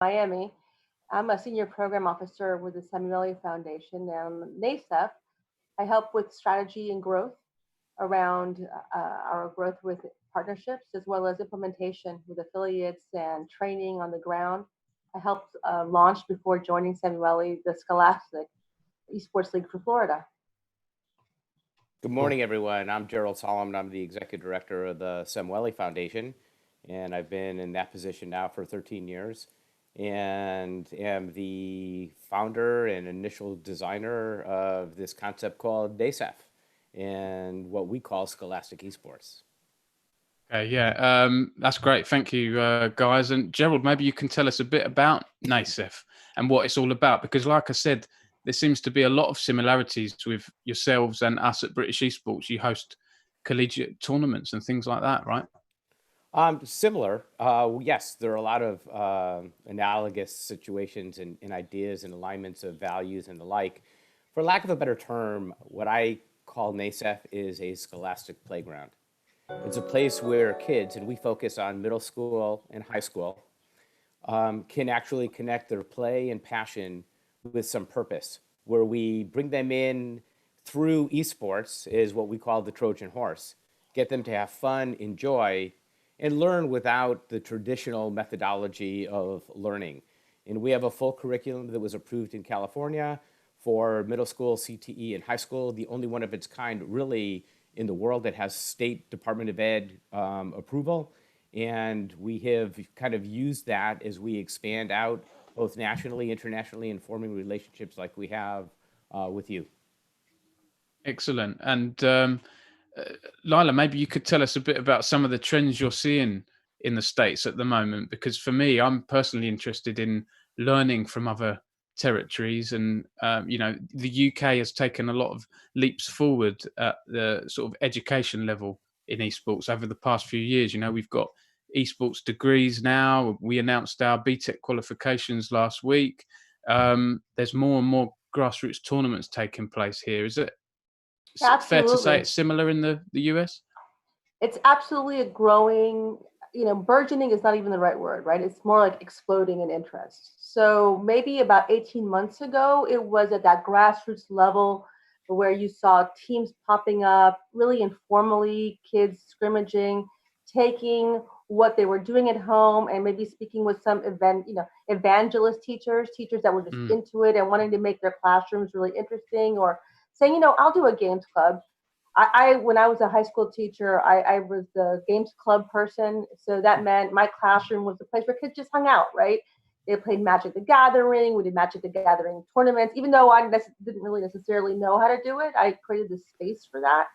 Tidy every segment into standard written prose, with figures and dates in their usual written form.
Miami. I'm a senior program officer with the Samueli Foundation and NASEF. I help with strategy and growth around our growth with partnerships as well as implementation with affiliates and training on the ground. I helped launch before joining Samueli the Scholastic Esports League for Florida. Good morning, everyone. I'm Gerald Solomon. I'm the executive director of the Samueli Foundation, and I've been in that position now for 13 years and am the founder and initial designer of this concept called NASEF and what we call Scholastic Esports. That's great. Thank you, guys. And Gerald, maybe you can tell us a bit about NASEF and what it's all about, because like I said, there seems to be a lot of similarities with yourselves and us at British Esports. You host collegiate tournaments and things like that, right? Similar. Yes, there are a lot of analogous situations and ideas and alignments of values and the like. For lack of a better term, what I call NASEF is a scholastic playground. It's a place where kids, and we focus on middle school and high school, can actually connect their play and passion with some purpose, where we bring them in through esports is what we call the Trojan horse, get them to have fun, enjoy, and learn without the traditional methodology of learning. And we have a full curriculum that was approved in California for middle school, CTE, and high school, the only one of its kind really in the world that has State Department of Ed approval. And we have kind of used that as we expand out both nationally, internationally, and forming relationships like we have with you. Excellent. And Lila, maybe you could tell us a bit about some of the trends you're seeing in the States at the moment, because for me, I'm personally interested in learning from other territories. And, the UK has taken a lot of leaps forward at the sort of education level in esports over the past few years. We've got esports degrees now. We announced our BTech qualifications last week. There's more and more grassroots tournaments taking place here. Is it fair to say it's similar in the US? It's absolutely a growing, burgeoning is not even the right word, right? It's more like exploding in interest. So maybe about 18 months ago, it was at that grassroots level where you saw teams popping up, really informally, kids scrimmaging, taking what they were doing at home and maybe speaking with some evangelist teachers that were just into it and wanting to make their classrooms really interesting, or saying, I'll do a games club. When I was a high school teacher, I was the games club person. So that meant my classroom was the place where kids just hung out, right? They played Magic the Gathering. We did Magic the Gathering tournaments. Even though I didn't really necessarily know how to do it, I created this space for that.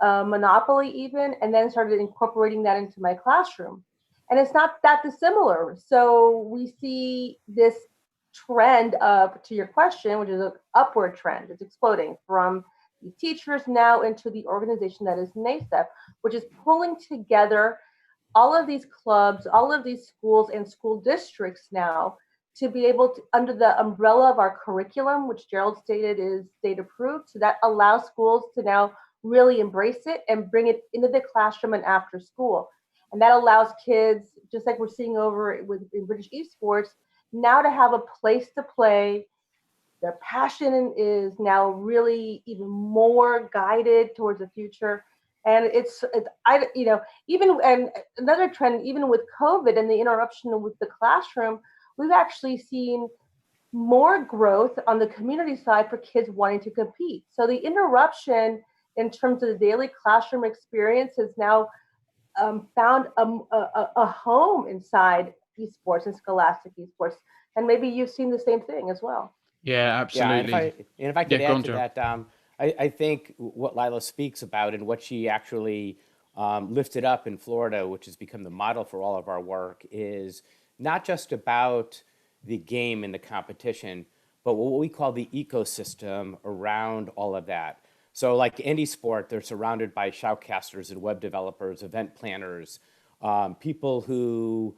Monopoly even, and then started incorporating that into my classroom. And it's not that dissimilar. So we see this trend of, to your question, which is an upward trend. It's exploding from the teachers now into the organization that is NASEF, which is pulling together all of these clubs, all of these schools and school districts now to be able to, under the umbrella of our curriculum, which Gerald stated is state approved. So that allows schools to now really embrace it and bring it into the classroom and after school. And that allows kids, just like we're seeing over in British Esports, now to have a place to play. Their passion is now really even more guided towards the future. And even, and another trend, even with COVID and the interruption with the classroom, we've actually seen more growth on the community side for kids wanting to compete. So the interruption in terms of the daily classroom experience has now found a home inside esports and Scholastic Esports. And maybe you've seen the same thing as well. Yeah, absolutely. Yeah, and if I could add to that, I think what Lila speaks about and what she actually lifted up in Florida, which has become the model for all of our work, is not just about the game and the competition, but what we call the ecosystem around all of that. So like any sport, they're surrounded by shoutcasters and web developers, event planners, people who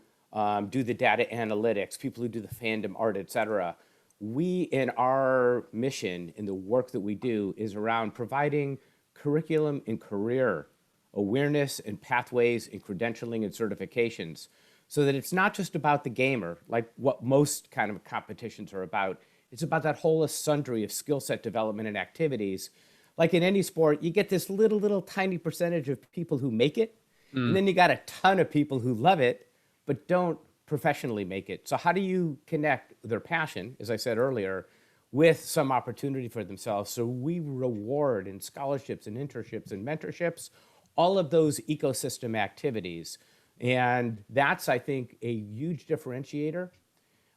do the data analytics, people who do the fandom art, et cetera. We, in our mission, in the work that we do, is around providing curriculum and career awareness and pathways and credentialing and certifications so that it's not just about the gamer, like what most kind of competitions are about. It's about that whole sundry of skill set development and activities. Like in any sport, you get this little tiny percentage of people who make it, and then you got a ton of people who love it, but don't professionally make it. So how do you connect their passion, as I said earlier, with some opportunity for themselves? So we reward in scholarships and internships and mentorships, all of those ecosystem activities. And that's, I think, a huge differentiator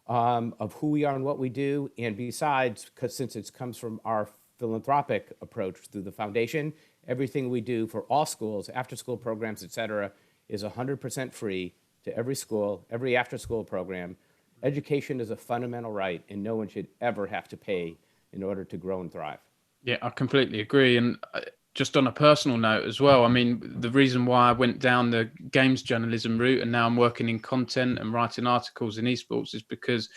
of who we are and what we do. And besides, because since it comes from our philanthropic approach through the foundation, everything we do for all schools, after school programs, et cetera, is 100% free to every school, every after school program. Education is a fundamental right, and no one should ever have to pay in order to grow and thrive. Yeah, I completely agree. And just on a personal note as well, I mean, the reason why I went down the games journalism route and now I'm working in content and writing articles in esports is because,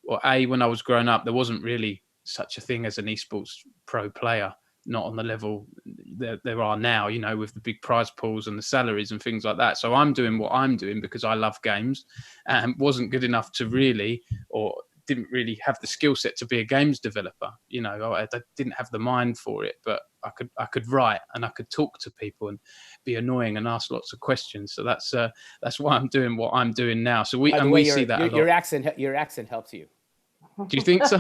well, when I was growing up, there wasn't really such a thing as an esports pro player, not on the level there are now, you know, with the big prize pools and the salaries and things like that. So I'm doing what I'm doing because I love games and wasn't good enough to really, or didn't really have the skill set to be a games developer. You know, I didn't have the mind for it, but I could write and I could talk to people and be annoying and ask lots of questions. So that's why I'm doing what I'm doing now. So we see that a lot. Your accent helps you. Do you think so?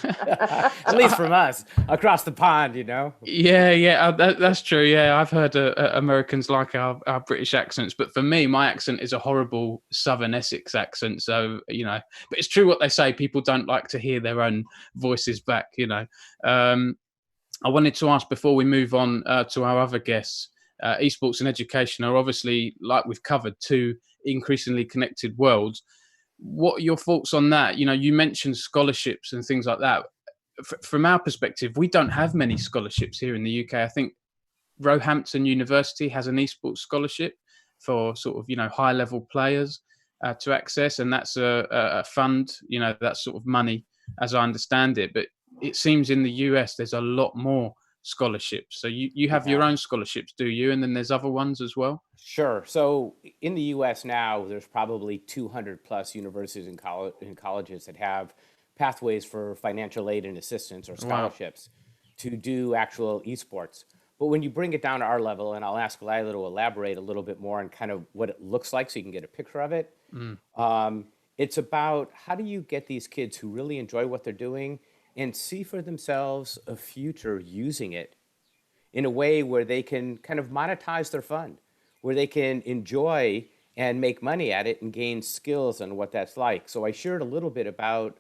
At least from us across the pond, you know? Yeah, that's true. Yeah, I've heard Americans like our British accents, but for me, my accent is a horrible Southern Essex accent. So, you know, but it's true what they say. People don't like to hear their own voices back, you know. I wanted to ask before we move on to our other guests, esports and education are obviously, like we've covered, two increasingly connected worlds. What are your thoughts on that? You know, you mentioned scholarships and things like that. From our perspective, we don't have many scholarships here in the UK. I think Roehampton University has an esports scholarship for sort of, you know, high level players to access. And that's a fund, you know, that sort of money as I understand it. But it seems in the US, there's a lot more scholarships. So you have your own scholarships, do you? And then there's other ones as well? Sure. So in the US now, there's probably 200 plus universities and colleges that have pathways for financial aid and assistance or scholarships to do actual esports. But when you bring it down to our level, and I'll ask Lila to elaborate a little bit more on kind of what it looks like so you can get a picture of it. It's about how do you get these kids who really enjoy what they're doing and see for themselves a future using it in a way where they can kind of monetize their fund, where they can enjoy and make money at it and gain skills on what that's like. So I shared a little bit about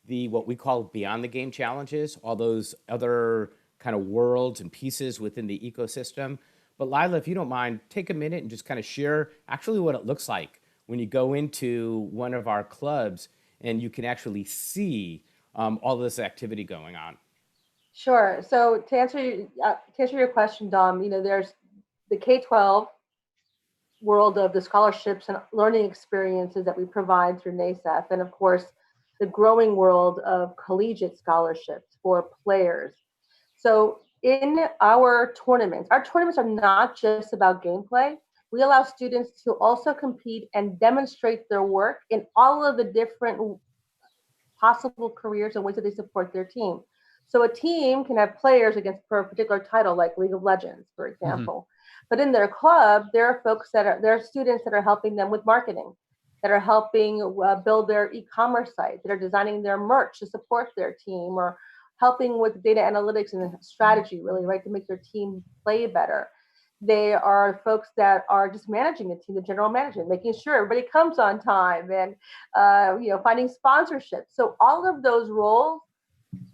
what we call beyond the game challenges, all those other kind of worlds and pieces within the ecosystem. But Lila, if you don't mind, take a minute and just kind of share actually what it looks like when you go into one of our clubs and you can actually see all this activity going on. Sure. So to answer your question, Dom, you know, there's the K-12 world of the scholarships and learning experiences that we provide through NASEF, and of course, the growing world of collegiate scholarships for players. So in our tournaments are not just about gameplay. We allow students to also compete and demonstrate their work in all of the different possible careers and ways that they support their team. So a team can have players against for a particular title, like League of Legends, for example. But in their club, there are students that are helping them with marketing, that are helping build their e-commerce site, that are designing their merch to support their team, or helping with data analytics and strategy, really, right, to make their team play better. They are folks that are just managing the team, the general management, making sure everybody comes on time, and finding sponsorships. So all of those roles,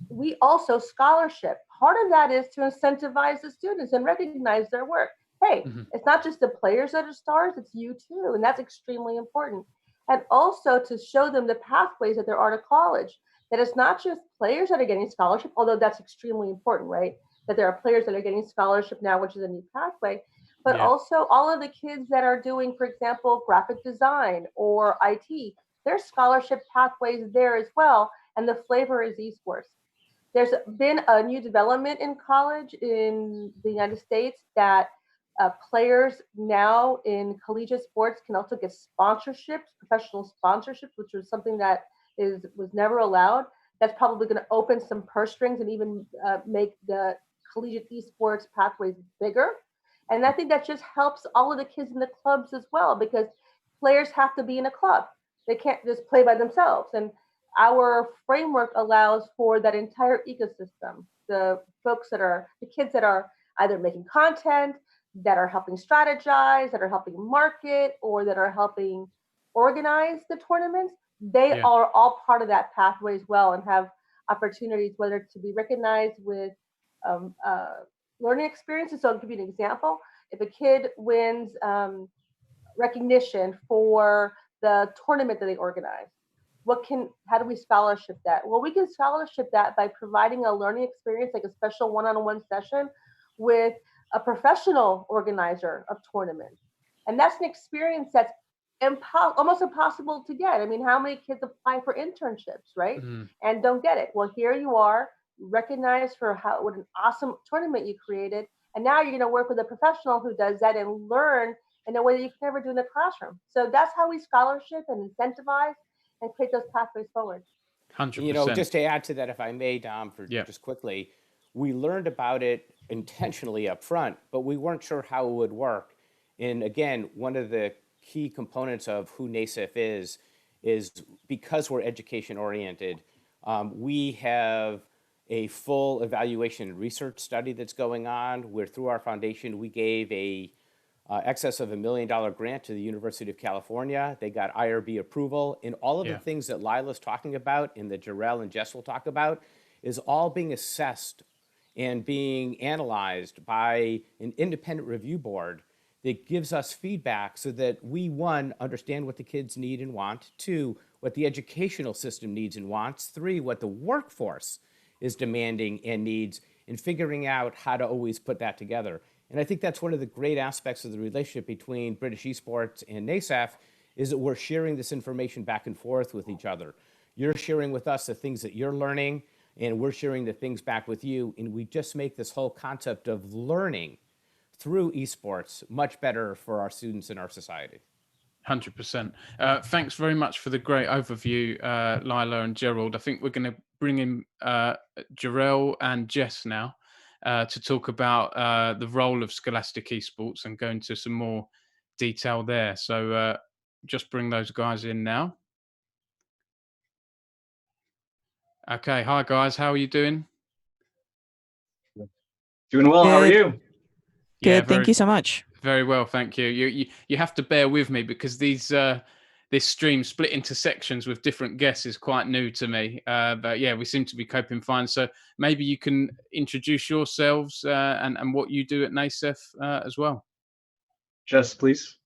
we also scholarship. Part of that is to incentivize the students and recognize their work. Hey, it's not just the players that are stars, it's you too, and that's extremely important. And also to show them the pathways that there are to college, that it's not just players that are getting scholarship, although that's extremely important, right? That there are players that are getting scholarship now, which is a new pathway, but also all of the kids that are doing, for example, graphic design or IT, there's scholarship pathways there as well, and the flavor is esports. There's been a new development in college in the United States that Players now in collegiate sports can also get sponsorships, professional sponsorships, which was something that was never allowed. That's probably going to open some purse strings and even make the collegiate esports pathways bigger. And I think that just helps all of the kids in the clubs as well, because players have to be in a club. They can't just play by themselves. And our framework allows for that entire ecosystem. The kids that are either making content, that are helping strategize, that are helping market, or that are helping organize the tournaments, they are all part of that pathway as well, and have opportunities, whether to be recognized with um, uh, learning experiences. So I'll give you an example. If a kid wins recognition for the tournament that they organize, how do we scholarship that? Well, we can scholarship that by providing a learning experience, like a special one-on-one session with a professional organizer of tournaments. And that's an experience that's almost impossible to get. I mean, how many kids apply for internships, right? And don't get it? Well, here you are, recognized for what an awesome tournament you created. And now you're going to work with a professional who does that and learn in a way that you can never do in the classroom. So that's how we scholarship and incentivize and create those pathways forward. 100%. Just to add to that, if I may, Dom, just quickly, we learned about it intentionally up front, but we weren't sure how it would work. And again, one of the key components of who NASEF is because we're education oriented, we have a full evaluation and research study that's going on, where through our foundation, we gave a excess of $1 million grant to the University of California. They got IRB approval, and all of the things that Lila's talking about and that Jarrell and Jess will talk about is all being assessed and being analyzed by an independent review board that gives us feedback so that we, one, understand what the kids need and want, two, what the educational system needs and wants, three, what the workforce is demanding and needs, and figuring out how to always put that together. And I think that's one of the great aspects of the relationship between British Esports and NASEF, is that we're sharing this information back and forth with each other. You're sharing with us the things that you're learning, and we're sharing the things back with you. And we just make this whole concept of learning through esports much better for our students and our society. 100%. Thanks very much for the great overview, Lila and Gerald. I think we're going to bring in Jarrell and Jess now to talk about the role of Scholastic Esports and go into some more detail there. So just bring those guys in now. Okay. Hi, guys. How are you doing? Doing well. Good. How are you? Good. Thank you so much. Very well, thank you. You have to bear with me because this stream split into sections with different guests is quite new to me. But yeah, we seem to be coping fine. So maybe you can introduce yourselves and what you do at NASEF as well. Jess, please.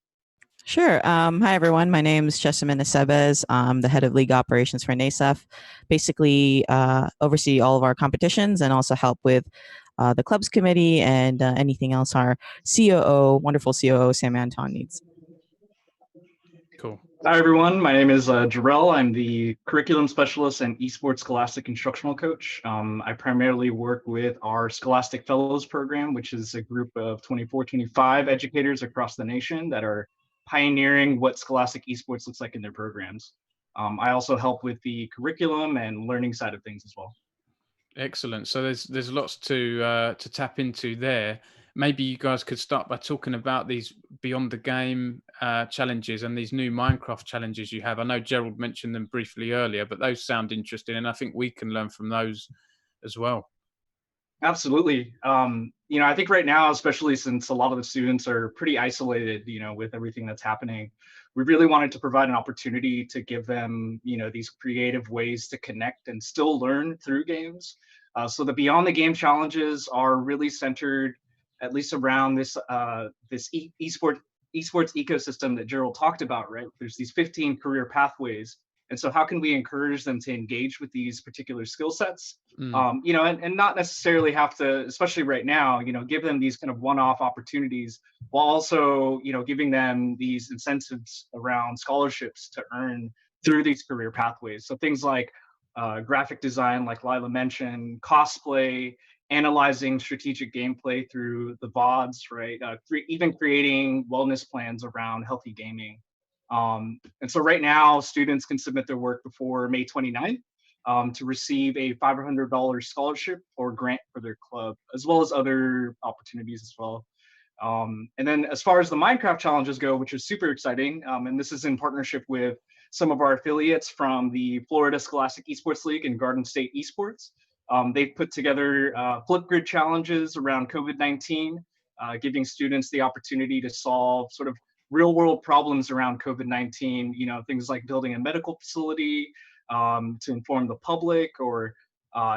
Sure. Hi, everyone. My name is Jessamine Aceves. I'm the head of league operations for NASEF. Basically, oversee all of our competitions and also help with the clubs committee and anything else our COO, wonderful COO, Sam Anton needs. Cool. Hi, everyone. My name is Jarrell. I'm the curriculum specialist and esports Scholastic instructional coach. I primarily work with our Scholastic Fellows program, which is a group of 24, 25 educators across the nation that are pioneering what Scholastic esports looks like in their programs. I also help with the curriculum and learning side of things as well. Excellent. So there's lots to tap into there. Maybe you guys could start by talking about these beyond the game challenges and these new Minecraft challenges you have. I know Gerald mentioned them briefly earlier, but those sound interesting, and I think we can learn from those as well. Absolutely. I think right now, especially since a lot of the students are pretty isolated, with everything that's happening, we really wanted to provide an opportunity to give them, these creative ways to connect and still learn through games. So the Beyond the Game challenges are really centered, at least around this esports ecosystem that Gerald talked about, right? There's these 15 career pathways. And so how can we encourage them to engage with these particular skill sets? And not necessarily have to, especially right now, give them these kind of one-off opportunities, while also, giving them these incentives around scholarships to earn through these career pathways. So things like graphic design, like Lila mentioned, cosplay, analyzing strategic gameplay through the VODs, right? Even creating wellness plans around healthy gaming. And so right now, students can submit their work before May 29th to receive a $500 scholarship or grant for their club, as well as other opportunities as well. And then as far as the Minecraft challenges go, which is super exciting, and this is in partnership with some of our affiliates from the Florida Scholastic Esports League and Garden State Esports. They've put together Flipgrid challenges around COVID-19, giving students the opportunity to solve sort of real world problems around COVID-19, you know, things like building a medical facility to inform the public, or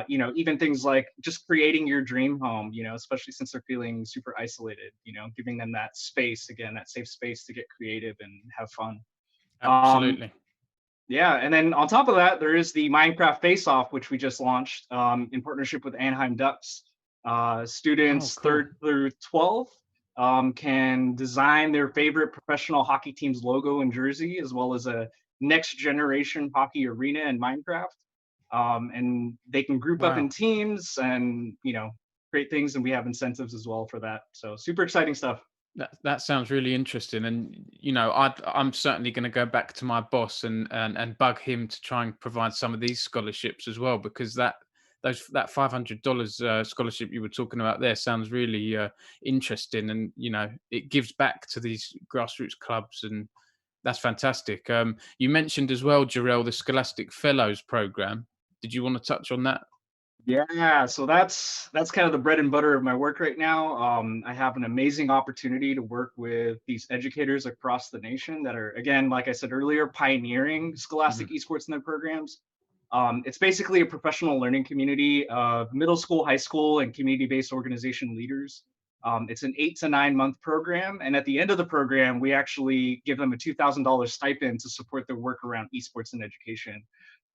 you know, even things like just creating your dream home, you know, especially since they're feeling super isolated, you know, giving them that space, again, that safe space to get creative and have fun. Absolutely. Yeah, and then on top of that, there is the Minecraft Face-Off, which we just launched in partnership with Anaheim Ducks. Students cool. 3rd through 12th can design their favorite professional hockey team's logo and jersey, as well as a next generation hockey arena in Minecraft. And they can group up in teams and, you know, create things, and we have incentives as well for that. So super exciting stuff. That sounds really interesting, and you know, I'm certainly going to go back to my boss and bug him to try and provide some of these scholarships as well, because that $500 scholarship you were talking about there sounds really interesting, and you know, it gives back to these grassroots clubs, and that's fantastic. You mentioned as well, Jarrell, the Scholastic Fellows program. Did you want to touch on that? Yeah, so that's kind of the bread and butter of my work right now. I have an amazing opportunity to work with these educators across the nation that are, again, like I said earlier, pioneering Scholastic Esports in their programs. It's basically a professional learning community of middle school, high school, and community-based organization leaders. It's an 8 to 9 month program, and at the end of the program, we actually give them a $2,000 stipend to support their work around esports and education.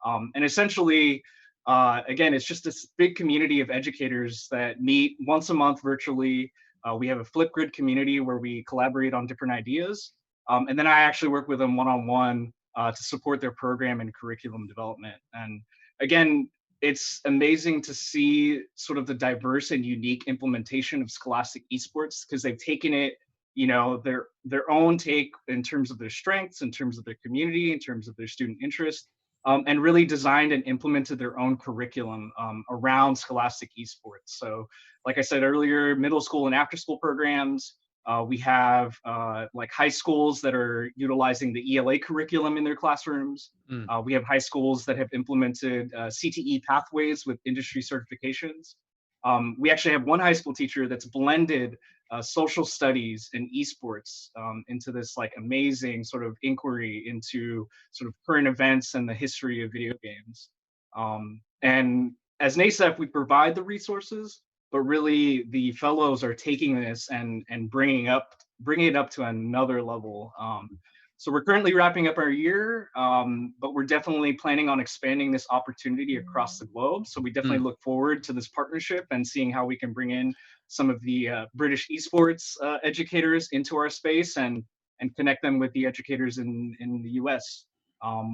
And essentially, again, it's just this big community of educators that meet once a month virtually. We have a Flipgrid community where we collaborate on different ideas. And then I actually work with them one-on-one to support their program and curriculum development. And again, it's amazing to see sort of the diverse and unique implementation of Scholastic Esports, because they've taken it, you know, their own take in terms of their strengths, in terms of their community, in terms of their student interest, and really designed and implemented their own curriculum around Scholastic Esports. So like I said earlier, middle school and after school programs. We have like high schools that are utilizing the ELA curriculum in their classrooms. We have high schools that have implemented CTE pathways with industry certifications. We actually have one high school teacher that's blended social studies and esports into this like amazing sort of inquiry into sort of current events and the history of video games. And as NASEF, we provide the resources, but really the fellows are taking this and bringing it up to another level. So we're currently wrapping up our year, but we're definitely planning on expanding this opportunity across the globe. So we definitely look forward to this partnership and seeing how we can bring in some of the British esports educators into our space and connect them with the educators in the US.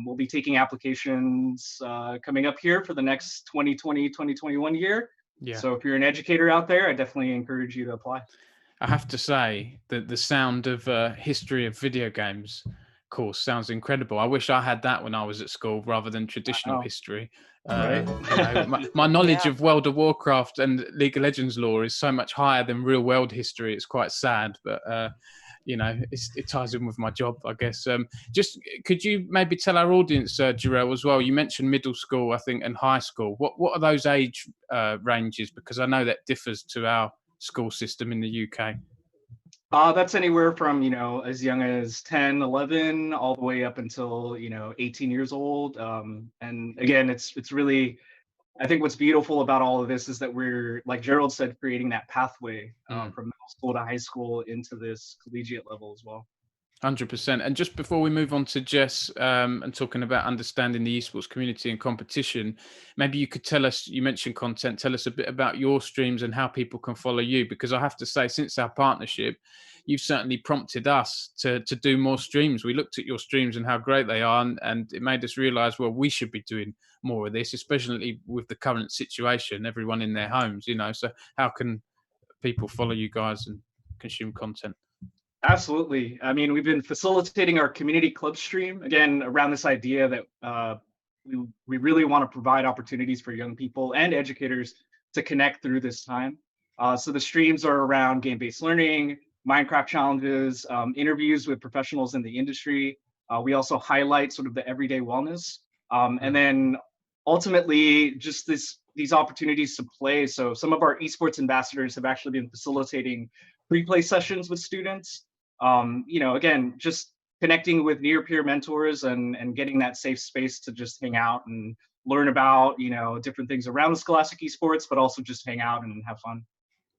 We'll be taking applications coming up here for the next 2020-2021 year. Yeah. So if you're an educator out there, I definitely encourage you to apply. I have to say that the sound of history of video games course sounds incredible. I wish I had that when I was at school rather than traditional history. Right. You know, my knowledge of World of Warcraft and League of Legends lore is so much higher than real world history. It's quite sad, but you know, it ties in with my job, I guess. Just could you maybe tell our audience, Jarrell, as well? You mentioned middle school, I think, and high school. What are those age ranges? Because I know that differs to our school system in the UK. That's anywhere from, you know, as young as 10, 11, all the way up until, you know, 18 years old. And again, it's really, I think what's beautiful about all of this is that we're, like Gerald said, creating that pathway from middle school to high school into this collegiate level as well. 100%. And just before we move on to Jess and talking about understanding the esports community and competition, maybe you could tell us, you mentioned content, tell us a bit about your streams and how people can follow you. Because I have to say, since our partnership, you've certainly prompted us to do more streams. We looked at your streams and how great they are, and it made us realize, well, we should be doing more of this, especially with the current situation, everyone in their homes, so how can people follow you guys and consume content? Absolutely. I mean, we've been facilitating our community club stream, again, around this idea that we really want to provide opportunities for young people and educators to connect through this time. So the streams are around game-based learning, Minecraft challenges, interviews with professionals in the industry. We also highlight sort of the everyday wellness. And then ultimately just these opportunities to play. So some of our esports ambassadors have actually been facilitating pre-play sessions with students. Again, just connecting with near peer mentors and getting that safe space to just hang out and learn about, different things around the Scholastic esports, but also just hang out and have fun.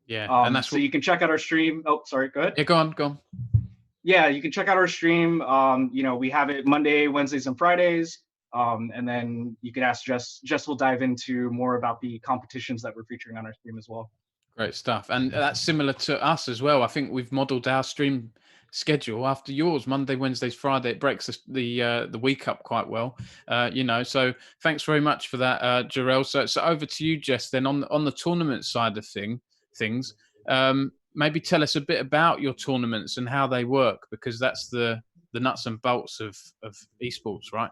Yeah. And that's so you can check out our stream. Oh, sorry, go ahead. Yeah, go on. Yeah, you can check out our stream. We have it Monday, Wednesdays, and Fridays. And then you can ask Jess. Jess will dive into more about the competitions that we're featuring on our stream as well. Great stuff. And that's similar to us as well. I think we've modeled our stream schedule after yours, Monday, Wednesdays, Friday. It breaks the week up quite well, so thanks very much for that, Jarrell. So over to you, Jess, then on the tournament side of things, maybe tell us a bit about your tournaments and how they work, because that's the nuts and bolts of esports, right?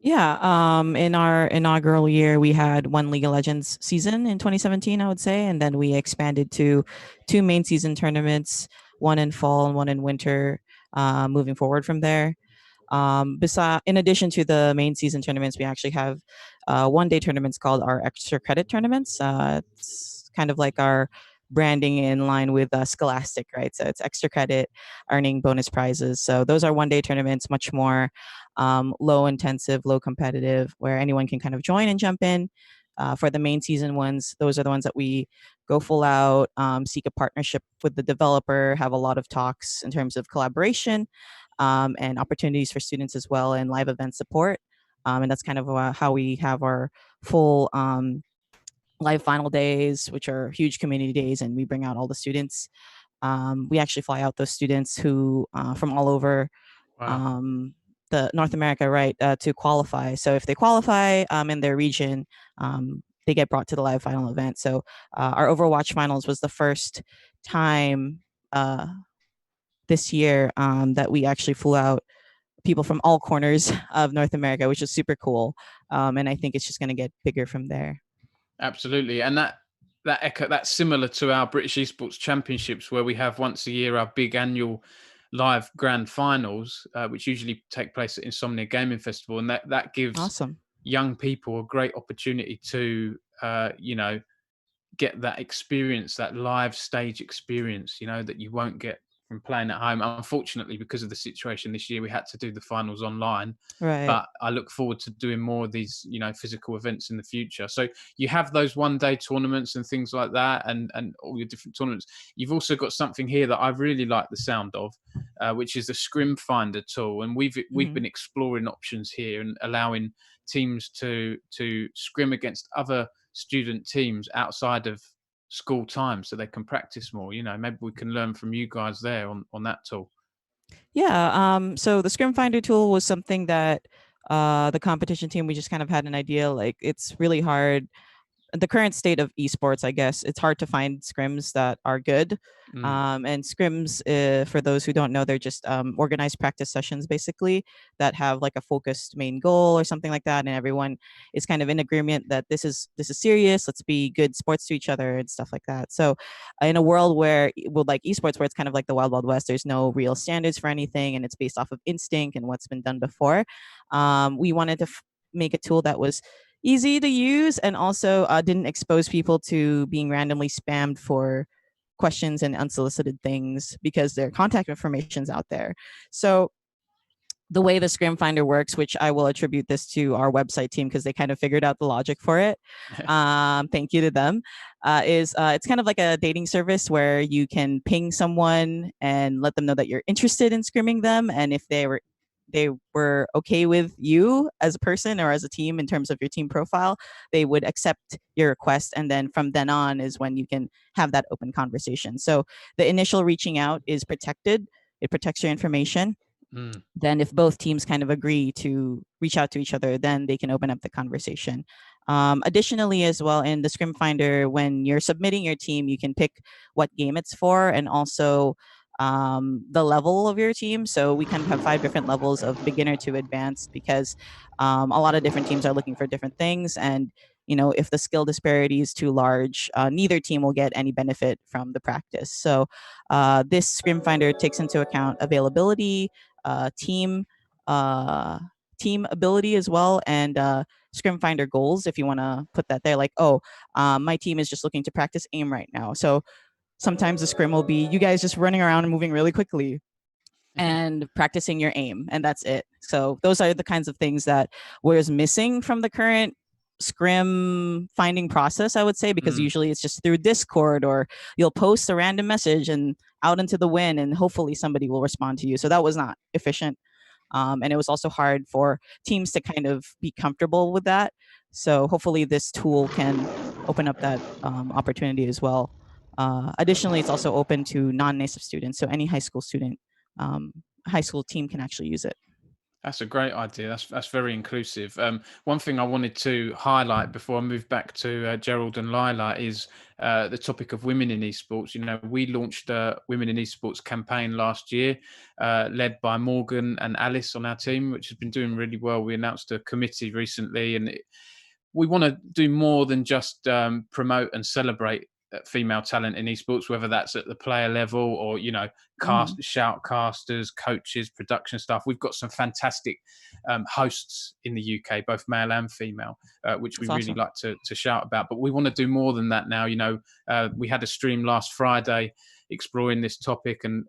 Yeah, in our inaugural year, we had one League of Legends season in 2017, I would say, and then we expanded to 2 main season tournaments, one in fall and one in winter, moving forward from there. In addition to the main season tournaments, we actually have 1-day tournaments called our extra credit tournaments. It's kind of like our branding in line with Scholastic, right? So it's extra credit, earning bonus prizes. So those are 1-day tournaments, much more low intensive, low competitive, where anyone can kind of join and jump in. For the main season ones, those are the ones that we go full out, seek a partnership with the developer, have a lot of talks in terms of collaboration, and opportunities for students as well, and live event support. And that's kind of how we have our full live final days, which are huge community days, and we bring out all the students. We actually fly out those students who from all over the North America, right, to qualify. So if they qualify in their region, they get brought to the live final event. So our Overwatch finals was the first time this year that we actually flew out people from all corners of North America, which is super cool. And I think it's just going to get bigger from there. Absolutely. And that's similar to our British Esports Championships, where we have once a year our big annual live grand finals, which usually take place at Insomnia Gaming Festival. And that gives young people a great opportunity to, get that experience, that live stage experience, that you won't get from playing at home. Unfortunately, because of the situation this year, we had to do the finals online. Right. But I look forward to doing more of these, physical events in the future. So you have those 1-day tournaments and things like that, and all your different tournaments. You've also got something here that I really like the sound of, which is the Scrim Finder tool. And we've been exploring options here and allowing teams to scrim against other student teams outside of school time, so they can practice more. Maybe we can learn from you guys there on that tool. Yeah. So the Scrim Finder tool was something that the competition team, we just kind of had an idea, like it's really hard. The current state of esports, I guess, it's hard to find scrims that are good. And scrims, for those who don't know, they're just organized practice sessions, basically, that have like a focused main goal or something like that, and everyone is kind of in agreement that this is serious. Let's be good sports to each other and stuff like that. So, in a world where, with like esports, where it's kind of like the wild wild west, there's no real standards for anything, and it's based off of instinct and what's been done before. We wanted to make a tool that was easy to use and also didn't expose people to being randomly spammed for questions and unsolicited things because their contact information's out there. So the way the Scrim Finder works, which I will attribute this to our website team because they kind of figured out the logic for it. Thank you to them. Is it's kind of like a dating service where you can ping someone and let them know that you're interested in scrimming them, and if they were okay with you as a person or as a team in terms of your team profile, they would accept your request. And then from then on is when you can have that open conversation. So the initial reaching out is protected. It protects your information. Then if both teams kind of agree to reach out to each other, then they can open up the conversation. Additionally, as well, in the Scrim Finder, when you're submitting your team, you can pick what game it's for and also the level of your team. So we kind of have 5 different levels of beginner to advanced because a lot of different teams are looking for different things. And, you know, if the skill disparity is too large, neither team will get any benefit from the practice. So this Scrim Finder takes into account availability, team team ability as well, and Scrim Finder goals, if you want to put that there, like, oh, my team is just looking to practice aim right now. So sometimes the scrim will be you guys just running around and moving really quickly and practicing your aim, and that's it. So those are the kinds of things that was missing from the current scrim finding process, I would say, because usually it's just through Discord, or you'll post a random message and out into the wind and hopefully somebody will respond to you. So that was not efficient. And it was also hard for teams to kind of be comfortable with that. So hopefully this tool can open up that opportunity as well. Additionally, it's also open to non-NASEF students. So any high school student, high school team can actually use it. That's a great idea. That's very inclusive. One thing I wanted to highlight before I move back to Gerald and Lila is the topic of women in esports. You know, we launched a Women in Esports campaign last year, led by Morgan and Alice on our team, which has been doing really well. We announced a committee recently, and we want to do more than just promote and celebrate female talent in esports, whether that's at the player level or, you know, shoutcasters, coaches, production staff. We've got some fantastic hosts in the UK, both male and female, which we really like to shout about. But we want to do more than that now. You know, we had a stream last Friday exploring this topic and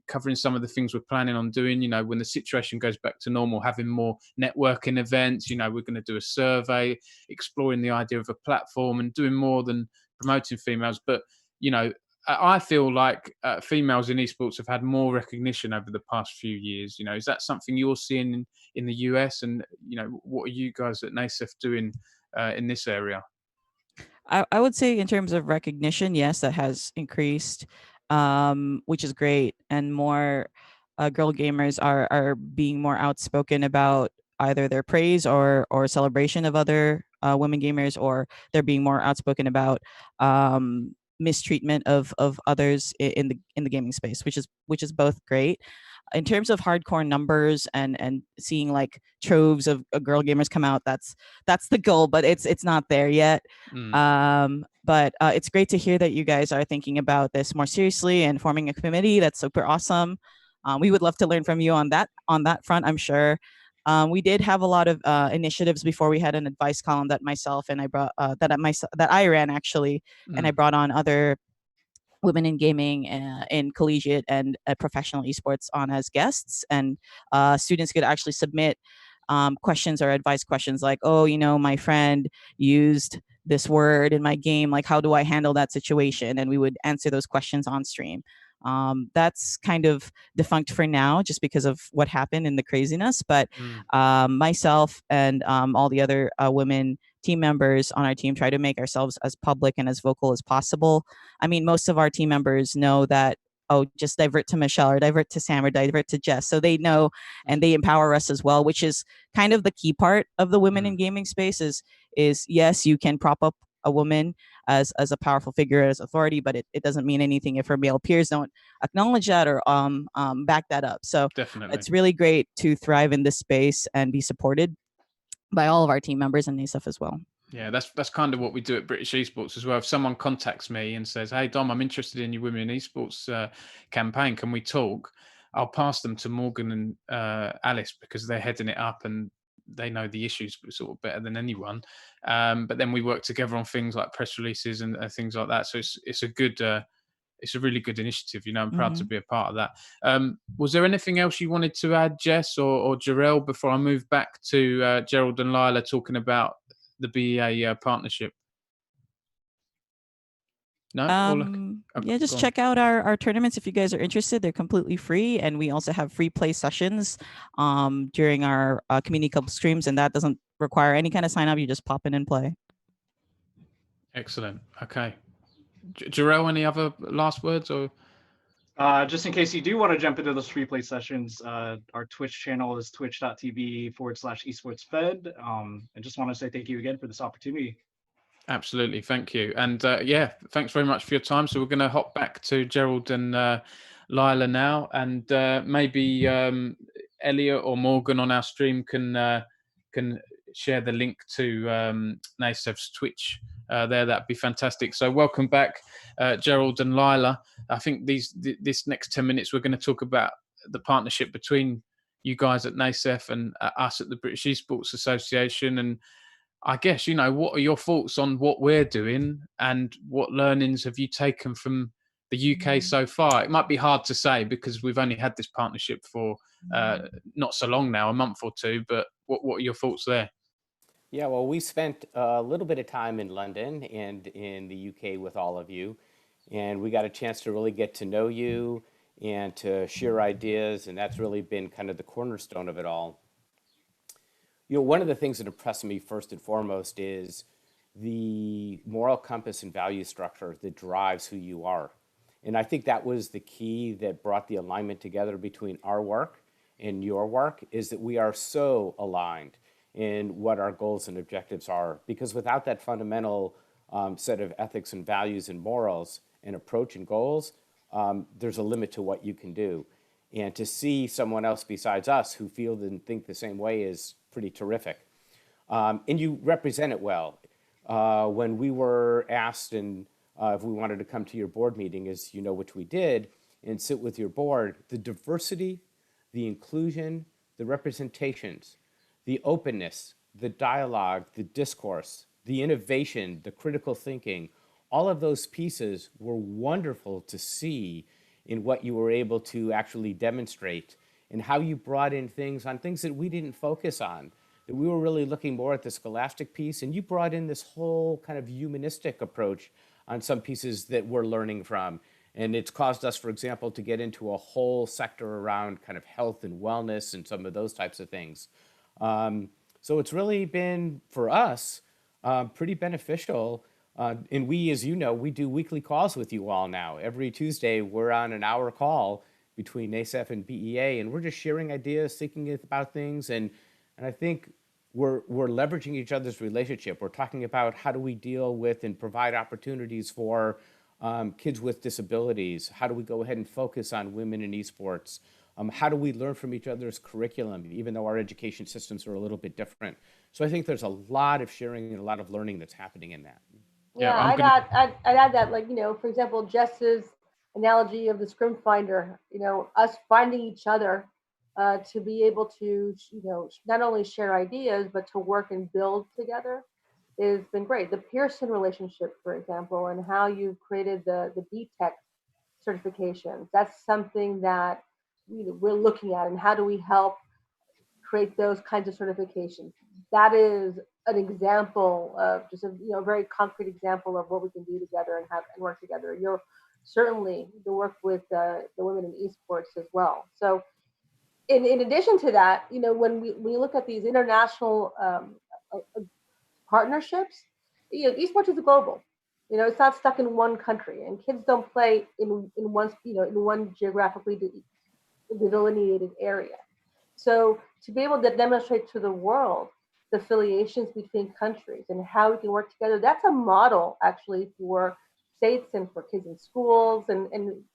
covering some of the things we're planning on doing. You know, when the situation goes back to normal, having more networking events. You know, we're going to do a survey, exploring the idea of a platform and doing more than promoting females. But, you know, I feel like females in esports have had more recognition over the past few years. You know, is that something you're seeing in the US? And, you know, what are you guys at NASEF doing in this area? I would say in terms of recognition, yes, that has increased, which is great. And more girl gamers are being more outspoken about either their praise or celebration of other women gamers, or they're being more outspoken about mistreatment of others in the gaming space, which is both great. In terms of hardcore numbers and seeing like troves of girl gamers come out, that's the goal, but it's not there yet. But it's great to hear that you guys are thinking about this more seriously and forming a committee. That's super awesome. We would love to learn from you on that front, I'm sure. We did have a lot of initiatives before. We had an advice column that myself and I brought that I ran actually, and I brought on other women in gaming in collegiate and professional esports on as guests, and students could actually submit questions or advice questions like, oh, you know, my friend used this word in my game, like how do I handle that situation? And we would answer those questions on stream. That's kind of defunct for now just because of what happened in the craziness, but myself and all the other women team members on our team try to make ourselves as public and as vocal as possible. I mean, most of our team members know that, oh, just divert to Michelle or divert to Sam or divert to Jess. So they know and they empower us as well, which is kind of the key part of the women in gaming space is yes, you can prop up a woman as a powerful figure, as authority, but it doesn't mean anything if her male peers don't acknowledge that or back that up. So Definitely. It's really great to thrive in this space and be supported by all of our team members and NASEF as well. Yeah, that's kind of what we do at British Esports as well. If someone contacts me and says, hey, Dom, I'm interested in your Women in Esports campaign, can we talk? I'll pass them to Morgan and Alice because they're heading it up and they know the issues sort of better than anyone. But then we work together on things like press releases and things like that. So it's a good... it's a really good initiative. You know, I'm proud to be a part of that. Was there anything else you wanted to add, Jess or Jarell, before I move back to Gerald and Lila talking about the BEA partnership? No? Yeah, just check out our tournaments if you guys are interested. They're completely free, and we also have free play sessions during our community club streams, and that doesn't require any kind of sign up. You just pop in and play. Excellent. Okay. Jarell, any other last words? Or Just in case you do want to jump into those free play sessions, our Twitch channel is twitch.tv/esportsfed. I just want to say thank you again for this opportunity. Absolutely, thank you. And yeah, thanks very much for your time. So we're going to hop back to Gerald and Lila now, and maybe Elliot or Morgan on our stream can share the link to NASEF's Twitch there. That'd be fantastic. So welcome back, Gerald and Lila. I think this next 10 minutes we're going to talk about the partnership between you guys at NASEF and us at the British Esports Association. And I guess, what are your thoughts on what we're doing, and what learnings have you taken from the UK so far? It might be hard to say because we've only had this partnership for not so long now, a month or two, but what are your thoughts there? Yeah, well, we spent a little bit of time in London and in the UK with all of you, and we got a chance to really get to know you and to share ideas, and that's really been kind of the cornerstone of it all. One of the things that impressed me first and foremost is the moral compass and value structure that drives who you are. And I think that was the key that brought the alignment together between our work and your work, is that we are so aligned in what our goals and objectives are. Because without that fundamental set of ethics and values and morals and approach and goals, there's a limit to what you can do. And to see someone else besides us who feel and think the same way is pretty terrific. And you represent it well. When we were asked if we wanted to come to your board meeting, as you know, which we did, and sit with your board, the diversity, the inclusion, the representations, the openness, the dialogue, the discourse, the innovation, the critical thinking, all of those pieces were wonderful to see in what you were able to actually demonstrate, and how you brought in things that we didn't focus on, that we were really looking more at the Scholastic piece, and you brought in this whole kind of humanistic approach on some pieces that we're learning from. And it's caused us, for example, to get into a whole sector around kind of health and wellness and some of those types of things. So it's really been, for us, pretty beneficial. And we, as you know, we do weekly calls with you all now. Every Tuesday, we're on an hour call between NASEF and BEA, and we're just sharing ideas, thinking about things. And I think we're leveraging each other's relationship. We're talking about how do we deal with and provide opportunities for kids with disabilities? How do we go ahead and focus on women in esports? How do we learn from each other's curriculum, even though our education systems are a little bit different? So I think there's a lot of sharing and a lot of learning that's happening in that. Yeah, I'd add that, for example, Jess's analogy of the Scrim Finder, us finding each other to be able to, not only share ideas, but to work and build together has been great. The Pearson relationship, for example, and how you've created the BTech certifications, that's something that we're looking at, and how do we help create those kinds of certifications. That is an example of just a very concrete example of what we can do together and work together. You're certainly the work with the women in esports as well. So in addition to that, when we look at these international partnerships, esports is global. It's not stuck in one country, and kids don't play in one geographically delineated area. So to be able to demonstrate to the world the affiliations between countries and how we can work together, that's a model actually for states and for kids in schools. And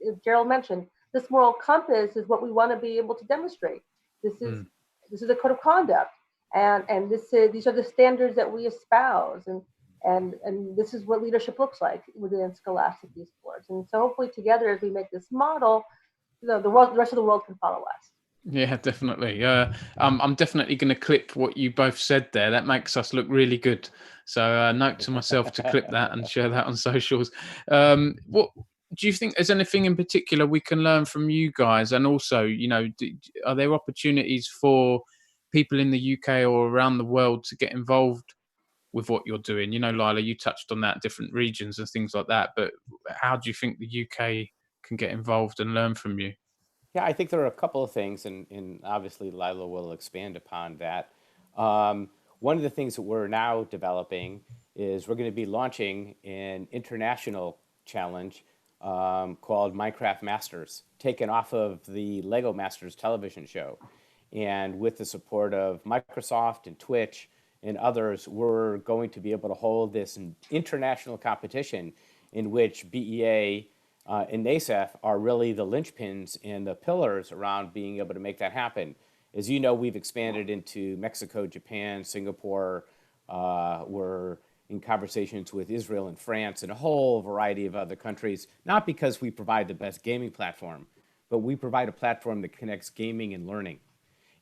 as Gerald mentioned, this moral compass is what we want to be able to demonstrate. This is a code of conduct, and these are the standards that we espouse, and this is what leadership looks like within Scholastic Esports. And so hopefully together, as we make this model, the rest of the world can follow us. Yeah, definitely. I'm definitely going to clip what you both said there. That makes us look really good. So note to myself to clip that and share that on socials. What do you think? Is anything in particular we can learn from you guys? And also, are there opportunities for people in the UK or around the world to get involved with what you're doing? Lila, you touched on that, different regions and things like that. But how do you think the UK can get involved and learn from you? Yeah, I think there are a couple of things, and obviously Lila will expand upon that. One of the things that we're now developing is we're going to be launching an international challenge called Minecraft Masters, taken off of the Lego Masters television show. And with the support of Microsoft and Twitch and others, we're going to be able to hold this international competition in which BEA and NASEF are really the linchpins and the pillars around being able to make that happen. As you know, we've expanded into Mexico, Japan, Singapore. We're in conversations with Israel and France and a whole variety of other countries, not because we provide the best gaming platform, but we provide a platform that connects gaming and learning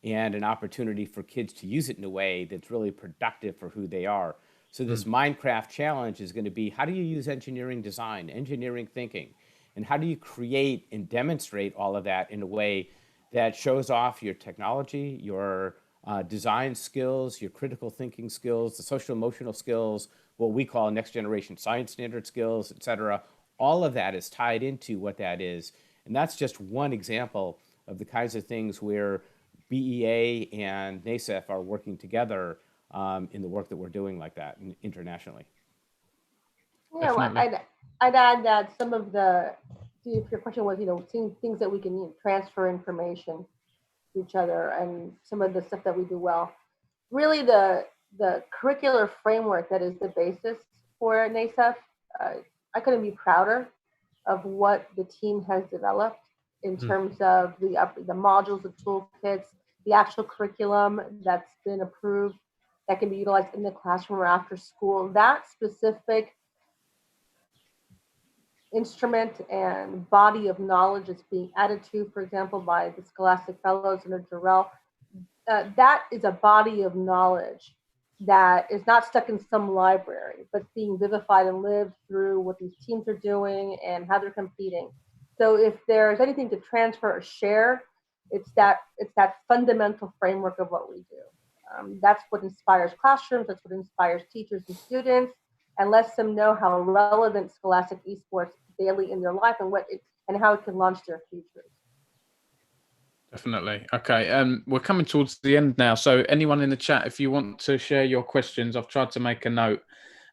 and an opportunity for kids to use it in a way that's really productive for who they are. So this Minecraft challenge is going to be, how do you use engineering design, engineering thinking, and how do you create and demonstrate all of that in a way that shows off your technology, your design skills, your critical thinking skills, the social emotional skills, what we call next generation science standard skills, et cetera. All of that is tied into what that is. And that's just one example of the kinds of things where BEA and NASEF are working together in the work that we're doing like that internationally. Yeah, well, I'd add that some of if your question was, seeing things that we can transfer information to each other and some of the stuff that we do well. Really, the curricular framework that is the basis for NASEF, I couldn't be prouder of what the team has developed in terms of the modules, the toolkits, the actual curriculum that's been approved that can be utilized in the classroom or after school. That specific instrument and body of knowledge is being added to, for example, by the Scholastic Fellows under Jarrell. That is a body of knowledge that is not stuck in some library, but being vivified and lived through what these teams are doing and how they're competing. So if there's anything to transfer or share, it's that fundamental framework of what we do. That's what inspires classrooms. That's what inspires teachers and students, and lets them know how relevant Scholastic Esports daily in their life and how it can launch their futures. Definitely. Okay. We're coming towards the end now. So anyone in the chat, if you want to share your questions, I've tried to make a note.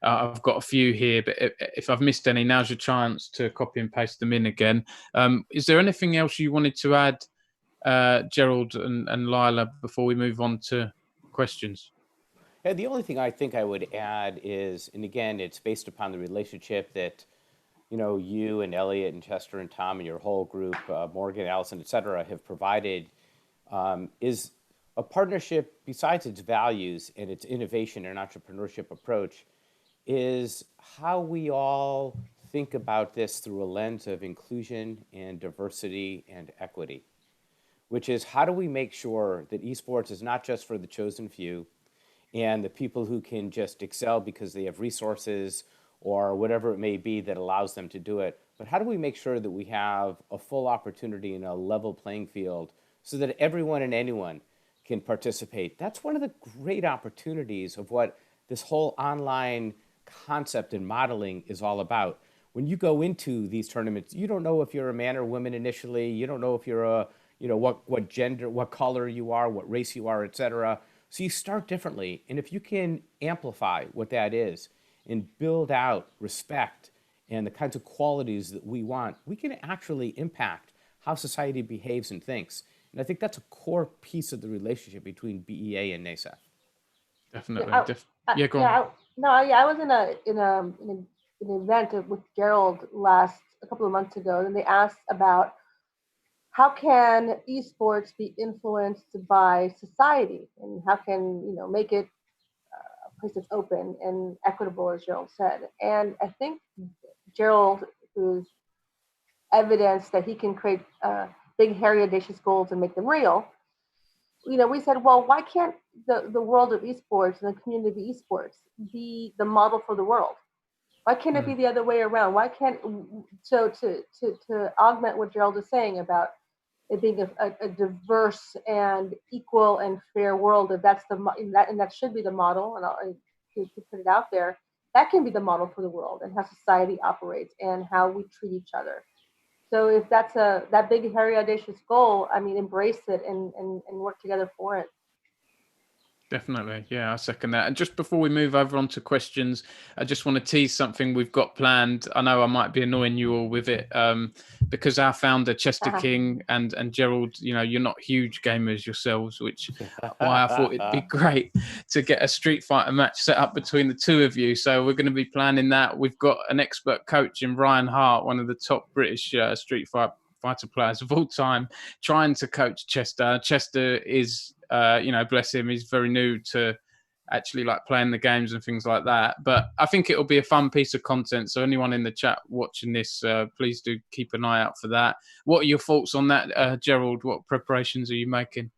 I've got a few here, but if I've missed any, now's your chance to copy and paste them in again. Is there anything else you wanted to add, Gerald and Lila, before we move on to questions? Yeah, the only thing I think I would add is, and again, it's based upon the relationship that you and Elliot and Chester and Tom and your whole group, Morgan, Allison, et cetera, have provided, is a partnership besides its values and its innovation and entrepreneurship approach, is how we all think about this through a lens of inclusion and diversity and equity, which is how do we make sure that esports is not just for the chosen few and the people who can just excel because they have resources or whatever it may be that allows them to do it. But how do we make sure that we have a full opportunity and a level playing field so that everyone and anyone can participate? That's one of the great opportunities of what this whole online concept and modeling is all about. When you go into these tournaments, you don't know if you're a man or woman initially. You don't know if you're what gender, what color you are, what race you are, et cetera. So you start differently. And if you can amplify what that is and build out respect and the kinds of qualities that we want, we can actually impact how society behaves and thinks. And I think that's a core piece of the relationship between BEA and NASEF. Definitely. Yeah, go on. I was in an event with Gerald a couple of months ago, and they asked about how can esports be influenced by society, and how can make it a place that's open and equitable, as Gerald said. And I think Gerald, who's evidence that he can create big, hairy, audacious goals and make them real. We said, well, why can't the world of esports and the community of esports be the model for the world? Why can't it be the other way around? Why can't to augment what Gerald is saying about it being a diverse and equal and fair world? If that's that should be the model, and to put it out there, that can be the model for the world and how society operates and how we treat each other. So if that's that big, hairy, audacious goal, embrace it and work together for it. Definitely. Yeah, I second that. And just before we move over onto questions, I just want to tease something we've got planned. I know I might be annoying you all with it, because our founder, Chester King and Gerald, you're not huge gamers yourselves, which why I thought it'd be great to get a Street Fighter match set up between the two of you. So we're going to be planning that. We've got an expert coach in Ryan Hart, one of the top British Street Fighter players of all time, trying to coach Chester. Chester is, bless him, he's very new to actually like playing the games and things like that. But I think it'll be a fun piece of content. So anyone in the chat watching this, please do keep an eye out for that. What are your thoughts on that, Gerald? What preparations are you making?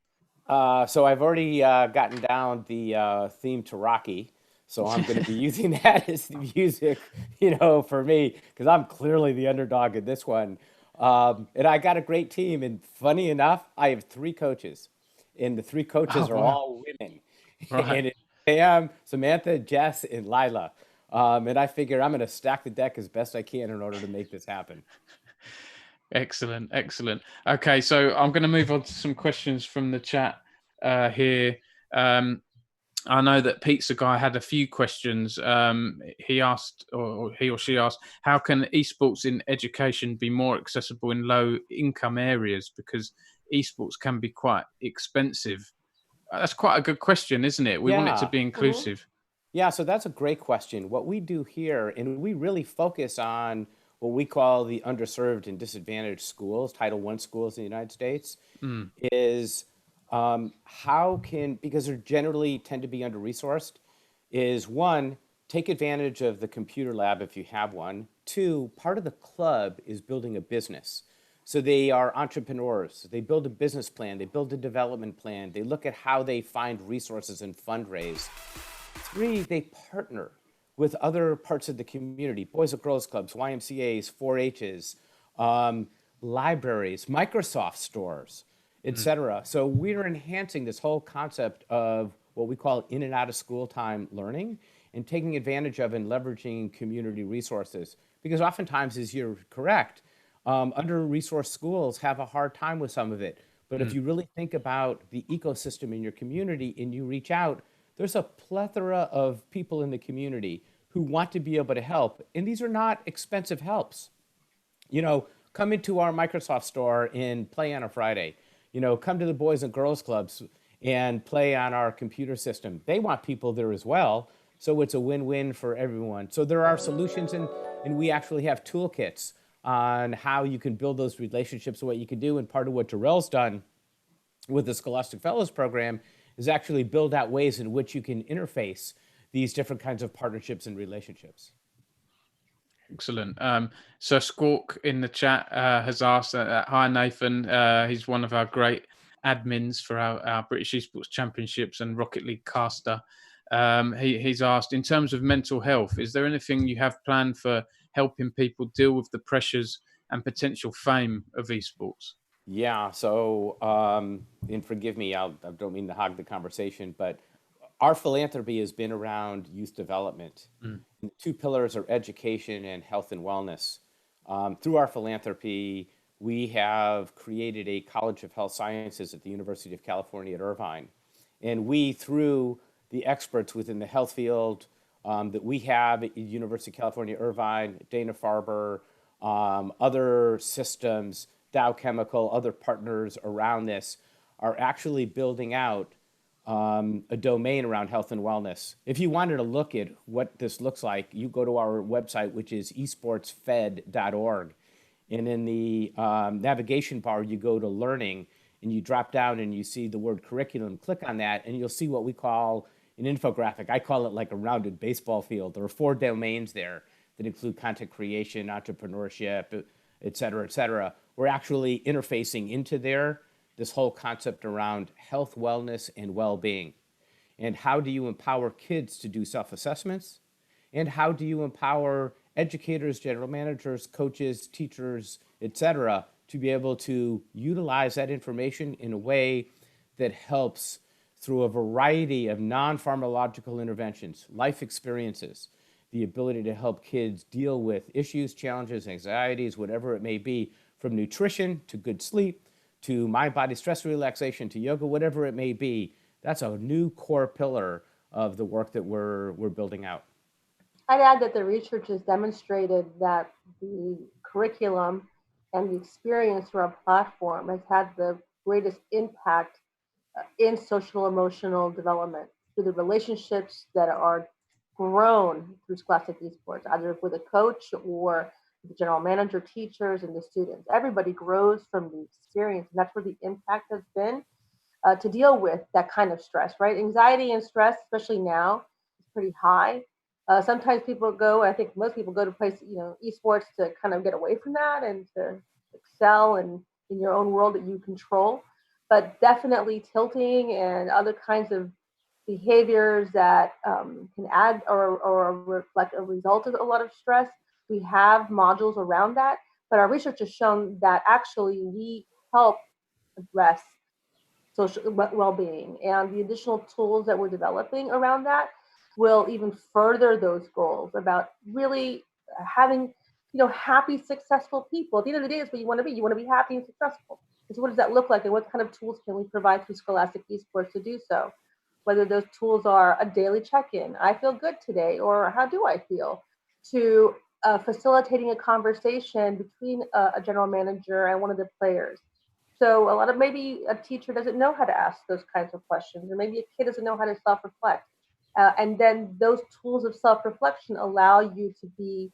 So I've already gotten down the theme to Rocky. So I'm going to be using that as the music, for me, because I'm clearly the underdog in this one. And I got a great team. And funny enough, I have 3 coaches. And the 3 coaches are all women. Right. And it's Sam, Samantha, Jess, and Lila. And I figure I'm going to stack the deck as best I can in order to make this happen. Excellent. Okay, so I'm going to move on to some questions from the chat here. I know that Pizza Guy had a few questions. He asked, or he or she asked, how can esports in education be more accessible in low-income areas? Because esports can be quite expensive. That's quite a good question, isn't it? We want it to be inclusive. Yeah, so that's a great question. What we do here, and we really focus on what we call the underserved and disadvantaged schools, Title I schools in the United States, is because they generally tend to be under-resourced, is 1, take advantage of the computer lab if you have one. 2, part of the club is building a business. So they are entrepreneurs. They build a business plan. They build a development plan. They look at how they find resources and fundraise. 3, they partner with other parts of the community, Boys and Girls Clubs, YMCAs, 4-H's, libraries, Microsoft stores, etc. So we're enhancing this whole concept of what we call in and out of school time learning and taking advantage of and leveraging community resources. Because oftentimes, as you're correct, under-resourced schools have a hard time with some of it. But if you really think about the ecosystem in your community and you reach out, there's a plethora of people in the community who want to be able to help. And these are not expensive helps. Come into our Microsoft store and play on a Friday. Come to the Boys and Girls Clubs and play on our computer system. They want people there as well. So it's a win-win for everyone. So there are solutions, and we actually have toolkits on how you can build those relationships, what you can do. And part of what Darrell's done with the Scholastic Fellows program is actually build out ways in which you can interface these different kinds of partnerships and relationships. Excellent. So Squawk in the chat has asked, hi Nathan, he's one of our great admins for our British Esports Championships and Rocket League caster. He's asked, in terms of mental health, is there anything you have planned for helping people deal with the pressures and potential fame of esports? Yeah, so, and forgive me, I don't mean to hog the conversation, but our philanthropy has been around youth development. The 2 pillars are education and health and wellness. Through our philanthropy, we have created a College of Health Sciences at the University of California at Irvine. And we, through the experts within the health field that we have at University of California, Irvine, Dana-Farber, other systems, Dow Chemical, other partners around this, are actually building out a domain around health and wellness. If you wanted to look at what this looks like, you go to our website, which is esportsfed.org. And in the navigation bar, you go to learning, and you drop down and you see the word curriculum. Click on that, and you'll see what we call an infographic. I call it like a rounded baseball field. There are 4 domains there that include content creation, entrepreneurship, et cetera, et cetera. We're actually interfacing into there this whole concept around health, wellness, and well-being. And how do you empower kids to do self-assessments? And how do you empower educators, general managers, coaches, teachers, et cetera, to be able to utilize that information in a way that helps through a variety of non-pharmacological interventions, life experiences, the ability to help kids deal with issues, challenges, anxieties, whatever it may be, from nutrition to good sleep, to mind-body stress relaxation, to yoga, whatever it may be. that's a new core pillar of the work that we're building out. I'd add that the research has demonstrated that the curriculum and the experience through our platform has had the greatest impact in social emotional development through the relationships that are grown through Scholastic Esports, either with a coach or the general manager, teachers, and the students. Everybody grows from the experience, and that's where the impact has been to deal with that kind of stress, right? Anxiety and stress, especially now, is pretty high. Sometimes people go, I think most people go to play, esports to kind of get away from that and to excel in your own world that you control. But definitely tilting and other kinds of behaviors that can add or reflect a result of a lot of stress. We have modules around that, but our research has shown that actually we help address social well-being, and the additional tools that we're developing around that will even further those goals about really having happy, successful people. At the end of the day, it's what you want to be. You want to be happy and successful. And so what does that look like, and what kind of tools can we provide through Scholastic Esports to do so? Whether those tools are a daily check-in, I feel good today, or how do I feel, to facilitating a conversation between a general manager and one of the players. So a lot of maybe a teacher doesn't know how to ask those kinds of questions, or maybe a kid doesn't know how to self-reflect. And then those tools of self-reflection allow you to be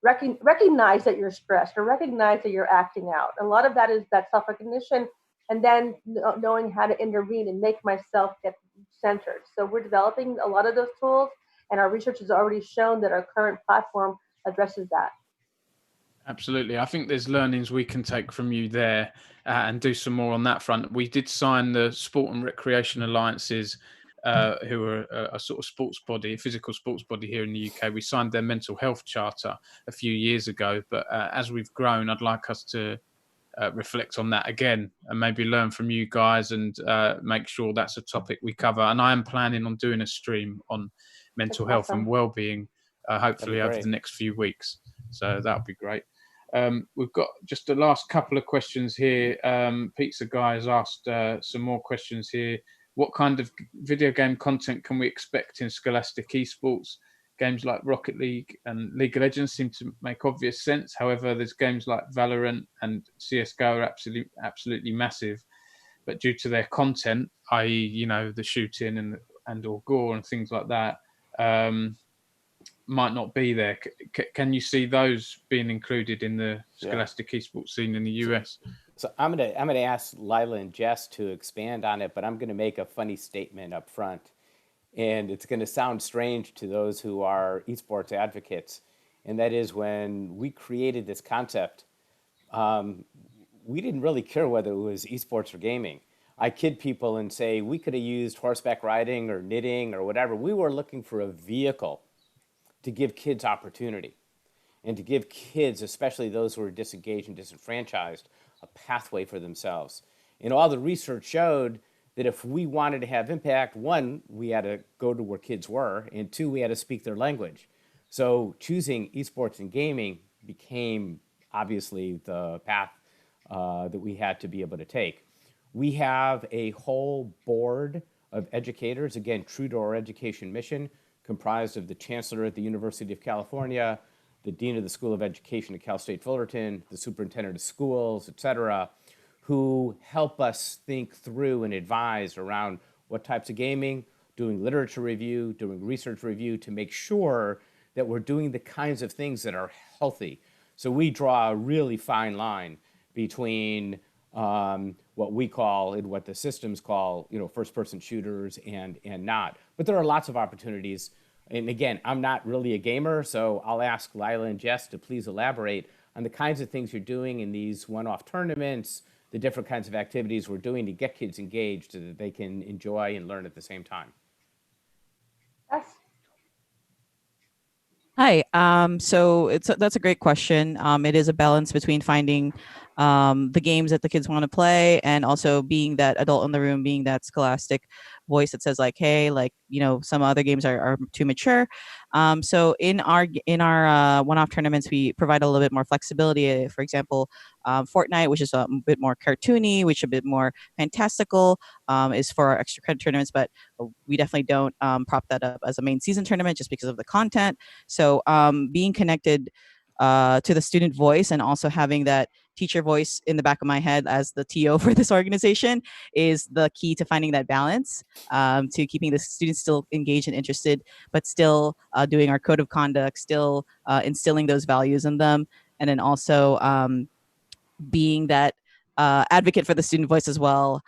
recognize that you're stressed, or recognize that you're acting out. A lot of that is that self-recognition, and then knowing how to intervene and make myself get centered. So we're developing a lot of those tools, and our research has already shown that our current platform addresses that. Absolutely. I think there's learnings we can take from you there and do some more on that front. We did sign the Sport and Recreation Alliances, who are a sort of sports body, a physical sports body here in the UK. We signed their mental health charter a few years ago, but as we've grown, I'd like us to reflect on that again and maybe learn from you guys and make sure that's a topic we cover. And I am planning on doing a stream on mental health and well-being, hopefully over the next few weeks. So that would be great. We've got just the last couple of questions here. Pizza Guy has asked some more questions here. What kind of video game content can we expect in Scholastic Esports? Games like Rocket League and League of Legends seem to make obvious sense. However, there's games like Valorant and CSGO are absolutely massive. But due to their content, i.e., the shooting and or gore and things like that, might not be there. Can you see those being included in the Scholastic Esports scene in the US? So I'm gonna ask Lila and Jess to expand on it, but I'm gonna make a funny statement up front, and it's gonna sound strange to those who are esports advocates, and that is when we created this concept, we didn't really care whether it was esports or gaming. I kid people and say we could have used horseback riding or knitting or whatever. We were looking for a vehicle to give kids opportunity, and to give kids, especially those who are disengaged and disenfranchised, a pathway for themselves. And all the research showed that if we wanted to have impact, one, we had to go to where kids were, and two, we had to speak their language. So choosing esports and gaming became obviously the path that we had to be able to take. We have a whole board of educators, again, true to our education mission, comprised of the chancellor at the University of California, the dean of the School of Education at Cal State Fullerton, the superintendent of schools, et cetera, who help us think through and advise around what types of gaming, doing literature review, doing research review to make sure that we're doing the kinds of things that are healthy. So we draw a really fine line between what we call and what the systems call, first-person shooters and not. But there are lots of opportunities. And again, I'm not really a gamer, so I'll ask Lila and Jess to please elaborate on the kinds of things you're doing in these one-off tournaments, the different kinds of activities we're doing to get kids engaged so that they can enjoy and learn at the same time. Yes. Hi. So that's a great question. It is a balance between finding the games that the kids want to play and also being that adult in the room, being that Scholastic. voice that says like, hey, like, some other games are too mature. So in our one-off tournaments, we provide a little bit more flexibility. For example, Fortnite, which is a bit more cartoony, which is a bit more fantastical, is for our extra credit tournaments, but we definitely don't prop that up as a main season tournament just because of the content. So being connected to the student voice and also having that teacher voice in the back of my head as the TO for this organization is the key to finding that balance, to keeping the students still engaged and interested, but still doing our code of conduct, still instilling those values in them, and then also being that advocate for the student voice as well,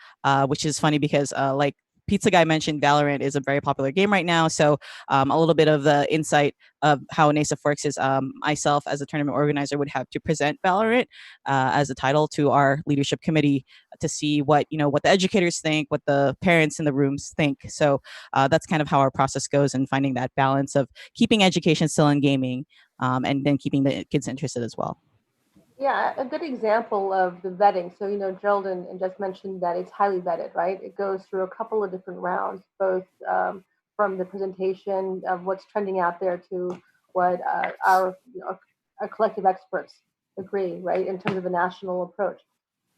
which is funny because like Pizza Guy mentioned, Valorant is a very popular game right now. So a little bit of the insight of how NASEF works is myself as a tournament organizer would have to present Valorant as a title to our leadership committee to see what the educators think, what the parents in the rooms think. So that's kind of how our process goes, and finding that balance of keeping education still in gaming, and then keeping the kids interested as well. Yeah, a good example of the vetting. So, Geraldine just mentioned that it's highly vetted, right? It goes through a couple of different rounds, both from the presentation of what's trending out there to what our collective experts agree, right, in terms of a national approach.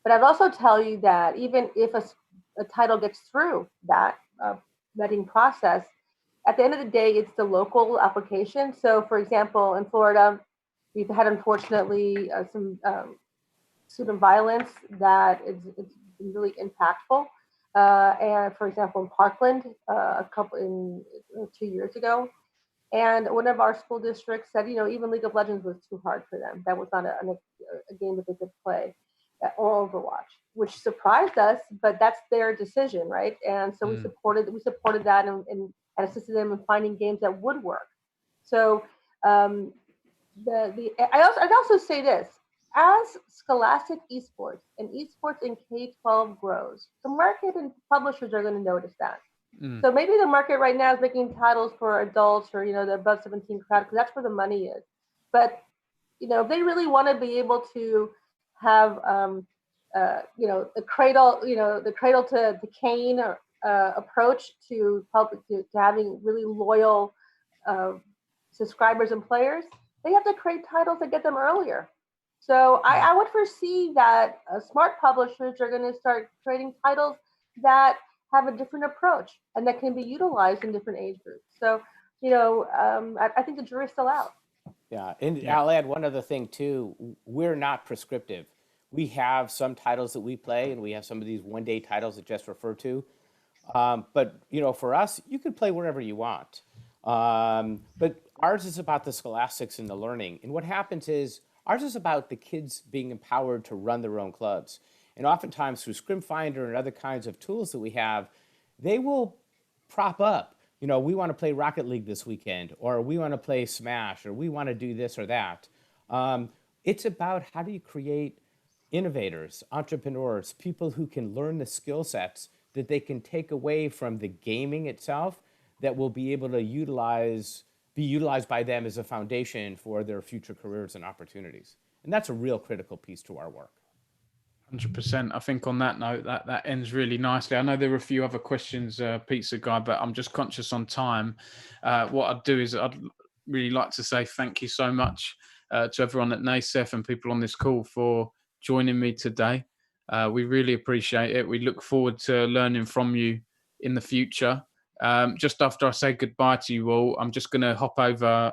But I'd also tell you that even if a title gets through that vetting process, at the end of the day, it's the local application. So, for example, in Florida, we've had, unfortunately, some student violence that it's been really impactful. And for example, in Parkland, 2 years ago, and one of our school districts said, even League of Legends was too hard for them. That was not a game that they could play, or Overwatch, which surprised us. But that's their decision, right? And so we supported that and assisted them in finding games that would work. So. I'd also say this: as Scholastic Esports and Esports in K-12 grows, the market and publishers are going to notice that. So maybe the market right now is making titles for adults or the above 17 crowd because that's where the money is. But if they really want to be able to have the cradle to cane approach to having really loyal subscribers and players, they have to create titles that get them earlier. So I would foresee that smart publishers are going to start creating titles that have a different approach and that can be utilized in different age groups. So, I think the jury's still out. Yeah, and I'll add one other thing too. We're not prescriptive. We have some titles that we play, and we have some of these one-day titles that Jess referred to. But for us, you can play wherever you want. But ours is about the scholastics and the learning. And what happens is ours is about the kids being empowered to run their own clubs. And oftentimes through Scrim Finder and other kinds of tools that we have, they will prop up. We want to play Rocket League this weekend, or we want to play Smash, or we want to do this or that. It's about how do you create innovators, entrepreneurs, people who can learn the skill sets that they can take away from the gaming itself that will be able to be utilized by them as a foundation for their future careers and opportunities. And that's a real critical piece to our work. 100%. I think on that note, that ends really nicely. I know there were a few other questions, Pizza Guy, but I'm just conscious on time. What I'd do is I'd really like to say thank you so much to everyone at NASEF and people on this call for joining me today. We really appreciate it. We look forward to learning from you in the future. Just after I say goodbye to you all, I'm just going to hop over,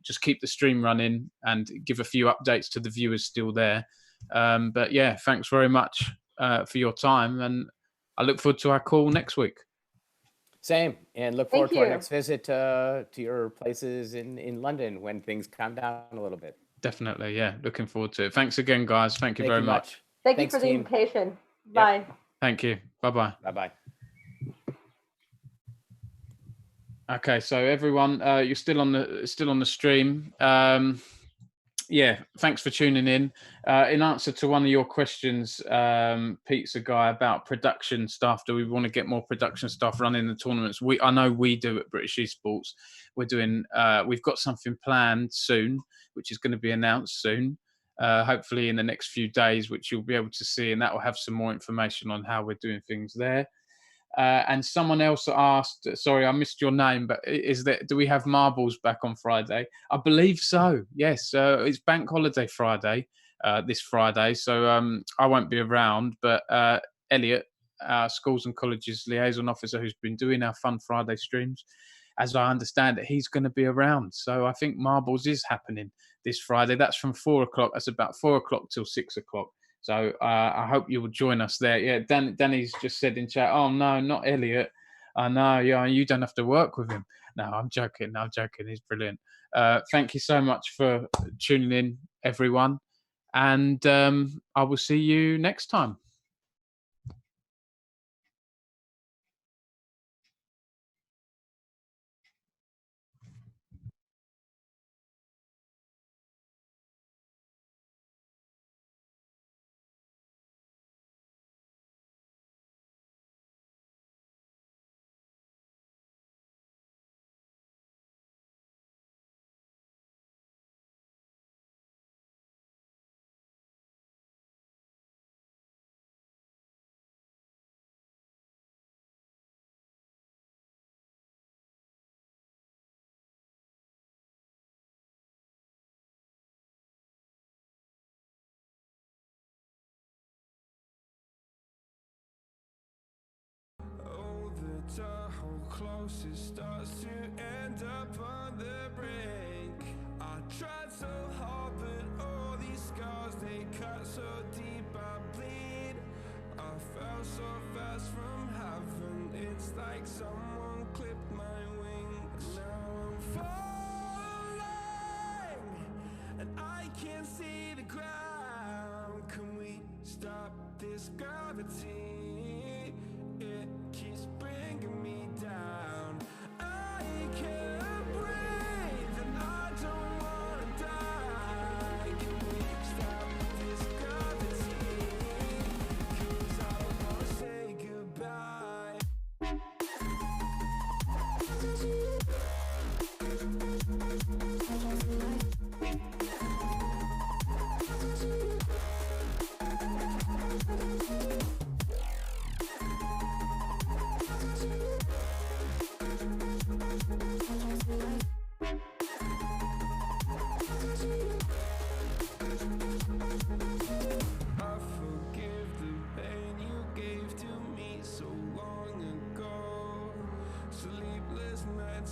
just keep the stream running and give a few updates to the viewers still there. But yeah, thanks very much for your time, and I look forward to our call next week. Same, and look forward to our next visit to your places in London when things calm down a little bit. Definitely, yeah, looking forward to it. Thanks again, guys. Thank you very much. Thank you for the invitation. Bye. Yep. Thank you. Bye-bye. Bye-bye. Okay, so everyone, you're still on the stream. Yeah, thanks for tuning in. In answer to one of your questions, Pizza Guy, about production stuff, do we want to get more production stuff running the tournaments? I know we do at British Esports. We've got something planned soon, which is going to be announced soon, hopefully in the next few days, which you'll be able to see, and that will have some more information on how we're doing things there. And someone else asked, sorry, I missed your name, but do we have marbles back on Friday? I believe so. Yes, it's Bank Holiday Friday, this Friday, so I won't be around. But Elliot, our Schools and Colleges liaison officer, who's been doing our Fun Friday streams, as I understand it, he's going to be around. So I think marbles is happening this Friday. That's from 4 o'clock. That's about 4 o'clock till 6 o'clock. So I hope you will join us there. Yeah, Danny's just said in chat, oh, no, not Elliot. I know, yeah, you don't have to work with him. No, I'm joking. He's brilliant. Thank you so much for tuning in, everyone. And I will see you next time. Closest starts to end up on the brink. I tried so hard, but all these scars, they cut so deep I bleed. I fell so fast from heaven, it's like someone clipped my wings. Now I'm falling, and I can't see the ground. Can we stop this gravity? It keeps bringing me down. I can't breathe and I don't wanna die. Can we stop this gravity? 'Cause I don't wanna say goodbye.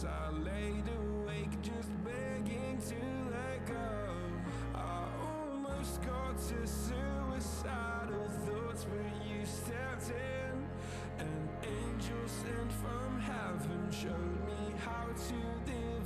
I laid awake just begging to let go. I almost got to suicidal thoughts, but you stepped in. An angel sent from heaven showed me how to live